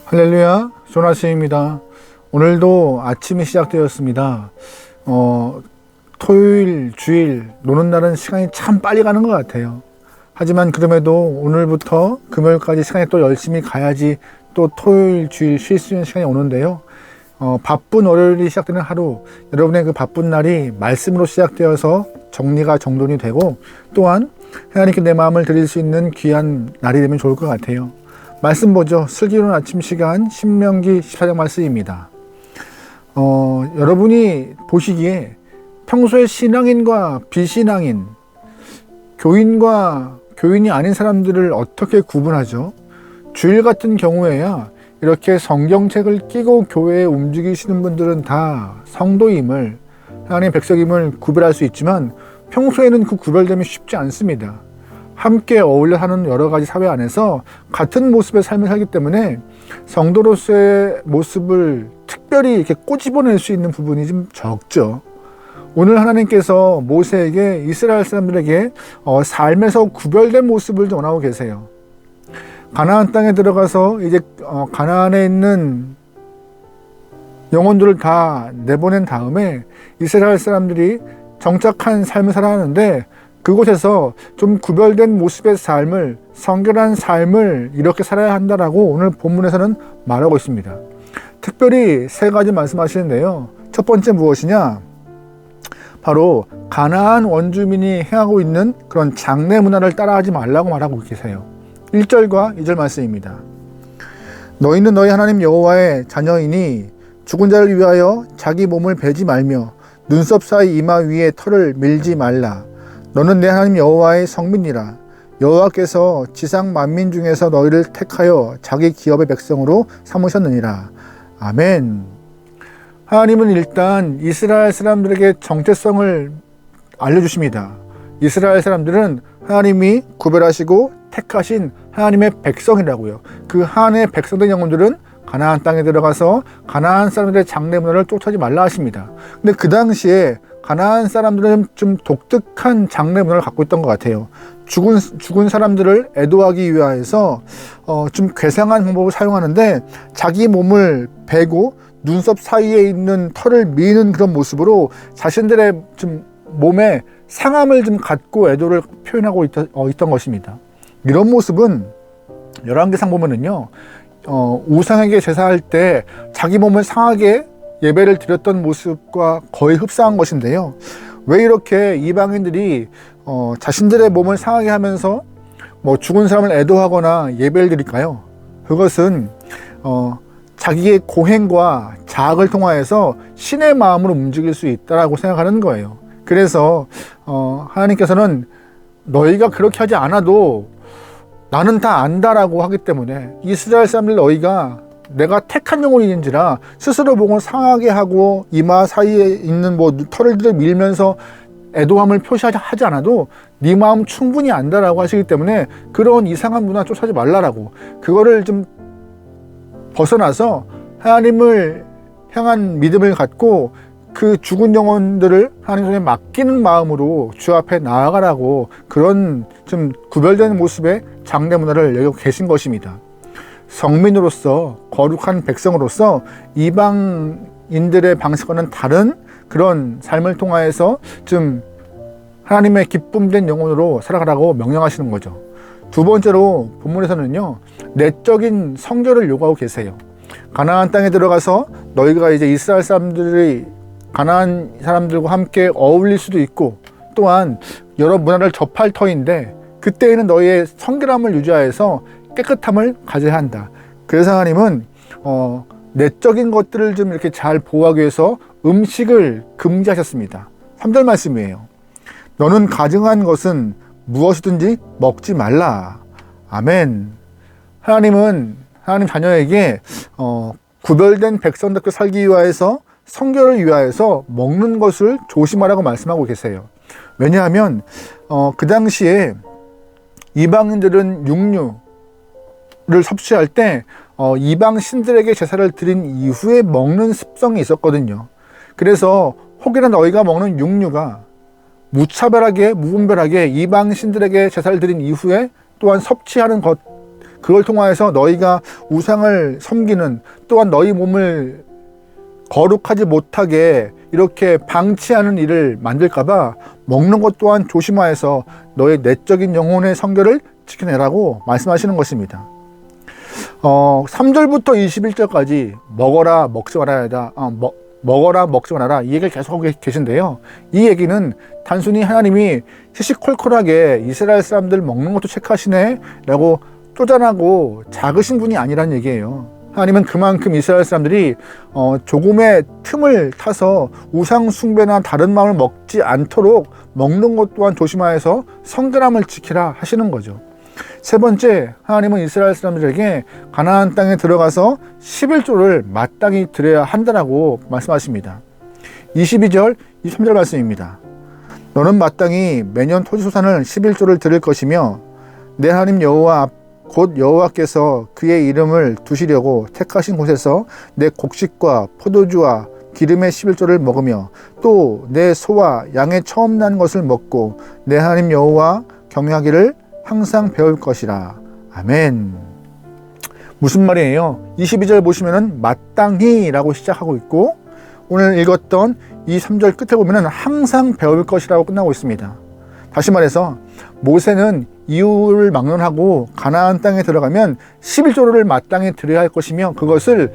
할렐루야, 조나스입니다. 오늘도 아침이 시작되었습니다. 토요일, 주일, 노는 날은 시간이 참 빨리 가는 것 같아요. 하지만 그럼에도 오늘부터 금요일까지 시간이 또 열심히 가야지 또 토요일, 주일 쉴 수 있는 시간이 오는데요. 바쁜 월요일이 시작되는 하루, 여러분의 그 바쁜 날이 말씀으로 시작되어서 정리가 정돈이 되고 또한 하나님께 내 마음을 드릴 수 있는 귀한 날이 되면 좋을 것 같아요. 말씀 보죠. 슬기로운 아침 시간 신명기 14장 말씀입니다. 여러분이 보시기에 평소에 신앙인과 비신앙인, 교인과 교인이 아닌 사람들을 어떻게 구분하죠? 주일 같은 경우에야 이렇게 성경책을 끼고 교회에 움직이시는 분들은 다 성도임을, 하나님의 백성임을 구별할 수 있지만 평소에는 그 구별됨이 쉽지 않습니다. 함께 어울려 사는 여러 가지 사회 안에서 같은 모습의 삶을 살기 때문에 성도로서의 모습을 특별히 이렇게 꼬집어낼 수 있는 부분이 좀 적죠. 오늘 하나님께서 모세에게 이스라엘 사람들에게 삶에서 구별된 모습을 전하고 계세요. 가나안 땅에 들어가서 이제 가나안에 있는 영혼들을 다 내보낸 다음에 이스라엘 사람들이 정착한 삶을 살아가는데 그곳에서 좀 구별된 모습의 삶을, 성결한 삶을 이렇게 살아야 한다라고 오늘 본문에서는 말하고 있습니다. 특별히 세 가지 말씀하시는데요. 첫 번째 무엇이냐? 바로 가나안 원주민이 행하고 있는 그런 장례 문화를 따라하지 말라고 말하고 계세요. 1절과 2절 말씀입니다. 너희는 너희 하나님 여호와의 자녀이니 죽은 자를 위하여 자기 몸을 베지 말며 눈썹 사이 이마 위에 털을 밀지 말라. 너는 내 하나님 여호와의 성민이라. 여호와께서 지상 만민 중에서 너희를 택하여 자기 기업의 백성으로 삼으셨느니라. 아멘. 하나님은 일단 이스라엘 사람들에게 정체성을 알려주십니다. 이스라엘 사람들은 하나님이 구별하시고 택하신 하나님의 백성이라고요. 그 하나님의 백성된 영혼들은 가나안 땅에 들어가서 가나안 사람들의 장례 문화를 쫓아지 말라 하십니다. 근데 그 당시에 가나안 사람들은 좀 독특한 장례 문화를 갖고 있던 것 같아요. 죽은 사람들을 애도하기 위해서 좀 괴상한 방법을 사용하는데 자기 몸을 베고 눈썹 사이에 있는 털을 미는 그런 모습으로 자신들의 좀 몸에 상함을 좀 갖고 애도를 표현하고 있던 것입니다. 이런 모습은 열왕기상 보면은요, 우상에게 제사할 때 자기 몸을 상하게 예배를 드렸던 모습과 거의 흡사한 것인데요. 왜 이렇게 이방인들이 자신들의 몸을 상하게 하면서 죽은 사람을 애도하거나 예배를 드릴까요? 그것은 자기의 고행과 자학을 통하여서 신의 마음으로 움직일 수 있다고 생각하는 거예요. 그래서 하나님께서는 너희가 그렇게 하지 않아도 나는 다 안다라고 하기 때문에 이스라엘 사람들 너희가 내가 택한 영혼인지라 스스로 몸을 상하게 하고 이마 사이에 있는 털을 밀면서 애도함을 표시하지 않아도 네 마음 충분히 안다라고 하시기 때문에 그런 이상한 문화 쫓아지 말라라고, 그거를 좀 벗어나서 하나님을 향한 믿음을 갖고 그 죽은 영혼들을 하나님 손에 맡기는 마음으로 주 앞에 나아가라고, 그런 좀 구별된 모습의 장례 문화를 여기고 계신 것입니다. 성민으로서, 거룩한 백성으로서 이방인들의 방식과는 다른 그런 삶을 통하여서 좀 하나님의 기쁨된 영혼으로 살아가라고 명령하시는 거죠. 두 번째로 본문에서는요, 내적인 성결을 요구하고 계세요. 가나안 땅에 들어가서 너희가 이제 이스라엘 사람들이 가나안 사람들과 함께 어울릴 수도 있고 또한 여러 문화를 접할 터인데 그때에는 너희의 성결함을 유지하여서 깨끗함을 가져야 한다. 그래서 하나님은 내적인 것들을 좀 이렇게 잘 보호하기 위해서 음식을 금지하셨습니다. 3절 말씀이에요. 너는 가증한 것은 무엇이든지 먹지 말라. 아멘. 하나님은 하나님 자녀에게 구별된 백성답게 살기 위하여서, 성결을 위하여서 먹는 것을 조심하라고 말씀하고 계세요. 왜냐하면 그 당시에 이방인들은 육류를 섭취할 때 이방 신들에게 제사를 드린 이후에 먹는 습성이 있었거든요. 그래서 혹여나 너희가 먹는 육류가 무차별하게 무분별하게 이방 신들에게 제사를 드린 이후에 또한 섭취하는 것, 그걸 통하여서 너희가 우상을 섬기는, 또한 너희 몸을 거룩하지 못하게 이렇게 방치하는 일을 만들까봐 먹는 것 또한 조심하여서 너의 내적인 영혼의 성결을 지켜내라고 말씀하시는 것입니다. 3절부터 21절까지 먹어라 먹지 말아야 먹어라 먹지 말아라, 이 얘기를 계속하고 계신데요. 이 얘기는 단순히 하나님이 시시콜콜하게 이스라엘 사람들 먹는 것도 체크하시네 라고 쪼잔하고 작으신 분이 아니란 얘기예요. 하나님은 그만큼 이스라엘 사람들이 조금의 틈을 타서 우상 숭배나 다른 마음을 먹지 않도록 먹는 것 또한 조심하여서 성결함을 지키라 하시는 거죠. 세 번째, 하나님은 이스라엘 사람들에게 가나안 땅에 들어가서 11조를 마땅히 드려야 한다라고 말씀하십니다. 22절, 23절 말씀입니다. 너는 마땅히 매년 토지소산을 11조를 드릴 것이며 내 하나님 여호와 곧 여호와께서 그의 이름을 두시려고 택하신 곳에서 내 곡식과 포도주와 기름의 11조를 먹으며 또 내 소와 양의 처음 난 것을 먹고 내 하나님 여호와 경외하기를 항상 배울 것이라. 아멘. 무슨 말이에요? 22절 보시면은 마땅히 라고 시작하고 있고, 오늘 읽었던 이 3절 끝에 보면은 항상 배울 것이라고 끝나고 있습니다. 다시 말해서 모세는 이후를 막론하고 가나안 땅에 들어가면 11조를 마땅히 드려야 할 것이며, 그것을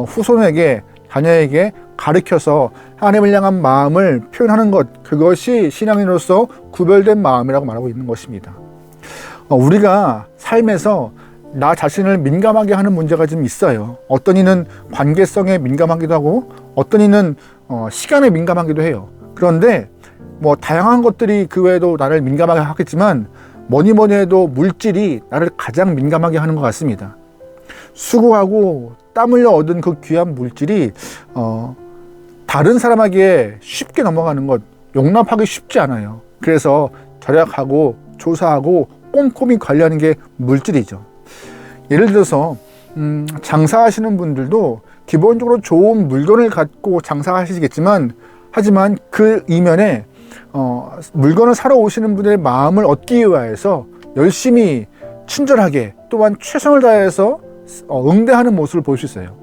후손에게, 자녀에게 가르쳐서 하나님을 향한 마음을 표현하는 것, 그것이 신앙인으로서 구별된 마음이라고 말하고 있는 것입니다. 우리가 삶에서 나 자신을 민감하게 하는 문제가 좀 있어요. 어떤 이는 관계성에 민감하기도 하고 어떤 이는 시간에 민감하기도 해요. 그런데 뭐 다양한 것들이 그 외에도 나를 민감하게 하겠지만 뭐니 해도 물질이 나를 가장 민감하게 하는 것 같습니다. 수고하고 땀 흘려 얻은 그 귀한 물질이 다른 사람에게 쉽게 넘어가는 것, 용납하기 쉽지 않아요. 그래서 절약하고 조사하고 꼼꼼히 관리하는 게 물질이죠. 예를 들어서 장사하시는 분들도 기본적으로 좋은 물건을 갖고 장사하시겠지만, 하지만 그 이면에 물건을 사러 오시는 분들의 마음을 얻기 위해서 열심히 친절하게 또한 최선을 다해서 응대하는 모습을 볼 수 있어요.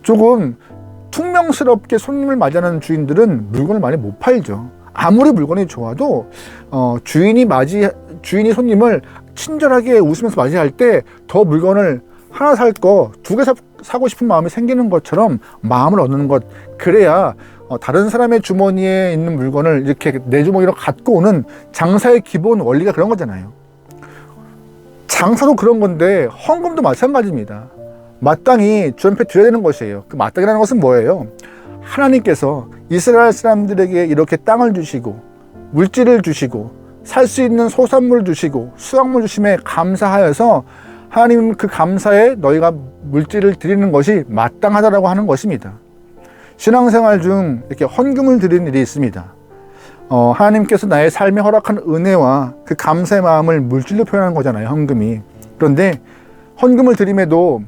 조금 퉁명스럽게 손님을 맞이하는 주인들은 물건을 많이 못 팔죠. 아무리 물건이 좋아도 주인이 손님을 친절하게 웃으면서 맞이할 때 더 물건을 하나 살 거 두 개 사고 싶은 마음이 생기는 것처럼 마음을 얻는 것, 그래야 다른 사람의 주머니에 있는 물건을 이렇게 내 주머니로 갖고 오는 장사의 기본 원리가 그런 거잖아요. 장사도 그런 건데 헌금도 마찬가지입니다. 마땅히 주 앞에 드려야 되는 것이에요. 그 마땅이라는 것은 뭐예요? 하나님께서 이스라엘 사람들에게 이렇게 땅을 주시고 물질을 주시고 살 수 있는 소산물 주시고 수확물 주심에 감사하여서 하나님 그 감사에 너희가 물질을 드리는 것이 마땅하다라고 하는 것입니다. 신앙생활 중 이렇게 헌금을 드리는 일이 있습니다. 하나님께서 나의 삶에 허락한 은혜와 그 감사의 마음을 물질로 표현하는 거잖아요, 헌금이. 그런데 헌금을 드림에도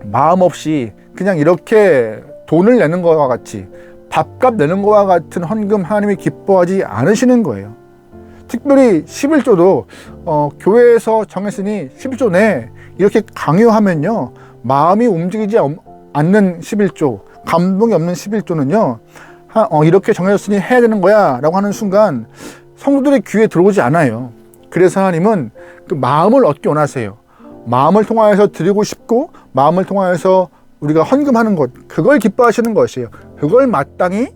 마음 없이 그냥 이렇게 돈을 내는 것과 같이, 밥값 내는 것과 같은 헌금 하나님이 기뻐하지 않으시는 거예요. 특별히 11조도 교회에서 정했으니 11조 내 이렇게 강요하면요, 마음이 움직이지 않는 11조, 감동이 없는 11조는요 이렇게 정해졌으니 해야 되는 거야 라고 하는 순간 성도들의 귀에 들어오지 않아요. 그래서 하나님은 그 마음을 얻기 원하세요. 마음을 통하여서 드리고 싶고 마음을 통하여서 우리가 헌금하는 것, 그걸 기뻐하시는 것이에요. 그걸 마땅히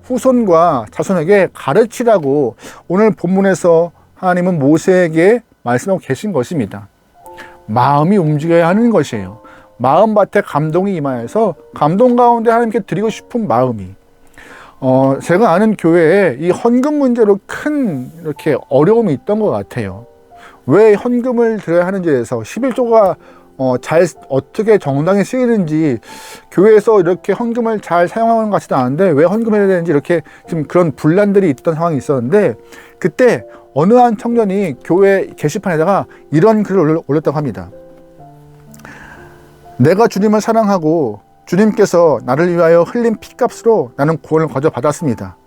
후손과 자손에게 가르치라고 오늘 본문에서 하나님은 모세에게 말씀하고 계신 것입니다. 마음이 움직여야 하는 것이에요. 마음밭에 감동이 임하여서 감동 가운데 하나님께 드리고 싶은 마음이, 제가 아는 교회에 이 헌금 문제로 큰 이렇게 어려움이 있던 것 같아요. 왜 헌금을 드려야 하는지에 대해서 11조가 잘 어떻게 정당히 쓰이는지, 교회에서 이렇게 헌금을 잘 사용하는 것 같지도 않은데 왜 헌금을 해야 되는지 이렇게 좀 그런 분란들이 있던 상황이 있었는데, 그때 어느 한 청년이 교회 게시판에다가 이런 글을 올렸다고 합니다. 내가 주님을 사랑하고 주님께서 나를 위하여 흘린 피값으로 나는 구원을 거저 받았습니다.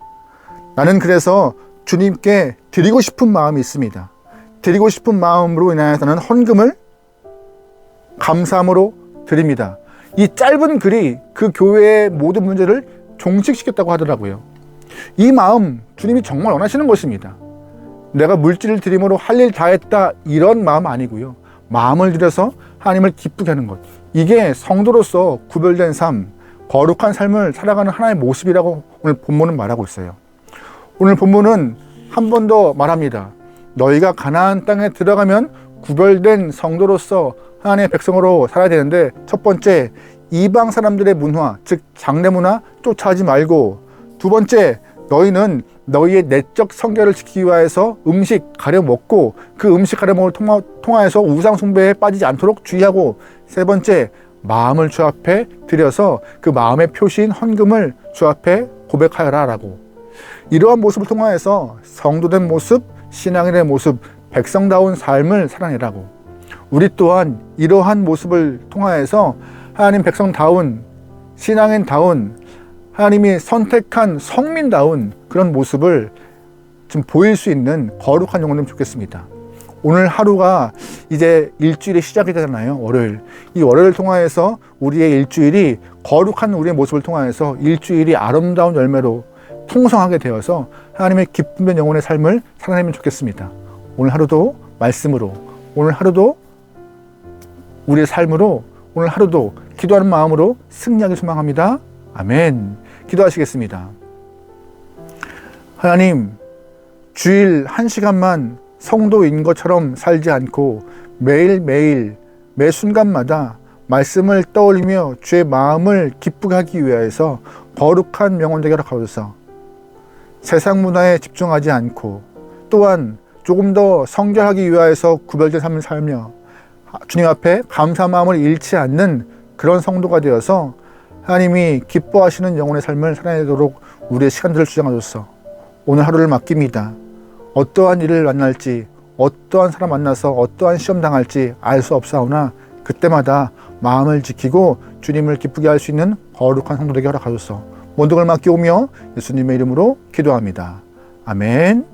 나는 그래서 주님께 드리고 싶은 마음이 있습니다. 드리고 싶은 마음으로 인하여서 나는 헌금을 감사함으로 드립니다. 이 짧은 글이 그 교회의 모든 문제를 종식시켰다고 하더라고요. 이 마음 주님이 정말 원하시는 것입니다. 내가 물질을 드림으로 할 일 다 했다 이런 마음 아니고요. 마음을 들여서 하나님을 기쁘게 하는 것. 이게 성도로서 구별된 삶, 거룩한 삶을 살아가는 하나의 모습이라고 오늘 본문은 말하고 있어요. 오늘 본문은 한 번 더 말합니다. 너희가 가나안 땅에 들어가면 구별된 성도로서 하나님의 백성으로 살아야 되는데, 첫 번째, 이방 사람들의 문화, 즉 장래 문화 쫓아하지 말고, 두 번째, 너희는 너희의 내적 성결을 지키기 위해서 음식 가려 먹고 그 음식 가려 먹을 통하여서 우상 숭배에 빠지지 않도록 주의하고, 세 번째, 마음을 주 앞에 드려서 그 마음의 표시인 헌금을 주 앞에 고백하여라 라고. 이러한 모습을 통하여서 성도된 모습, 신앙인의 모습, 백성다운 삶을 살아내라고. 우리 또한 이러한 모습을 통하여서 하나님 백성다운, 신앙인다운, 하나님이 선택한 성민다운 그런 모습을 좀 보일 수 있는 거룩한 영혼이면 좋겠습니다. 오늘 하루가 이제 일주일의 시작이 되잖아요. 월요일. 이 월요일을 통하여서 우리의 일주일이 거룩한 우리의 모습을 통하여서 일주일이 아름다운 열매로 풍성하게 되어서 하나님의 기쁨된 영혼의 삶을 살아내면 좋겠습니다. 오늘 하루도 말씀으로, 오늘 하루도 우리의 삶으로, 오늘 하루도 기도하는 마음으로 승리하기 소망합니다. 아멘. 기도하시겠습니다. 하나님, 주일 1시간만 성도인 것처럼 살지 않고 매일매일 매 순간마다 말씀을 떠올리며 주의 마음을 기쁘게 하기 위해서 거룩한 명혼 되게 하옵소서. 세상 문화에 집중하지 않고 또한 조금 더 성결하기 위하여서 구별된 삶을 살며 주님 앞에 감사 마음을 잃지 않는 그런 성도가 되어서 하나님이 기뻐하시는 영혼의 삶을 살아내도록 우리의 시간들을 주장하소서. 오늘 하루를 맡깁니다. 어떠한 일을 만날지, 어떠한 사람 만나서 어떠한 시험 당할지 알 수 없사오나 그때마다 마음을 지키고 주님을 기쁘게 할 수 있는 거룩한 성도 되게 허락하소서. 모든 걸 맡기오며 예수님의 이름으로 기도합니다. 아멘.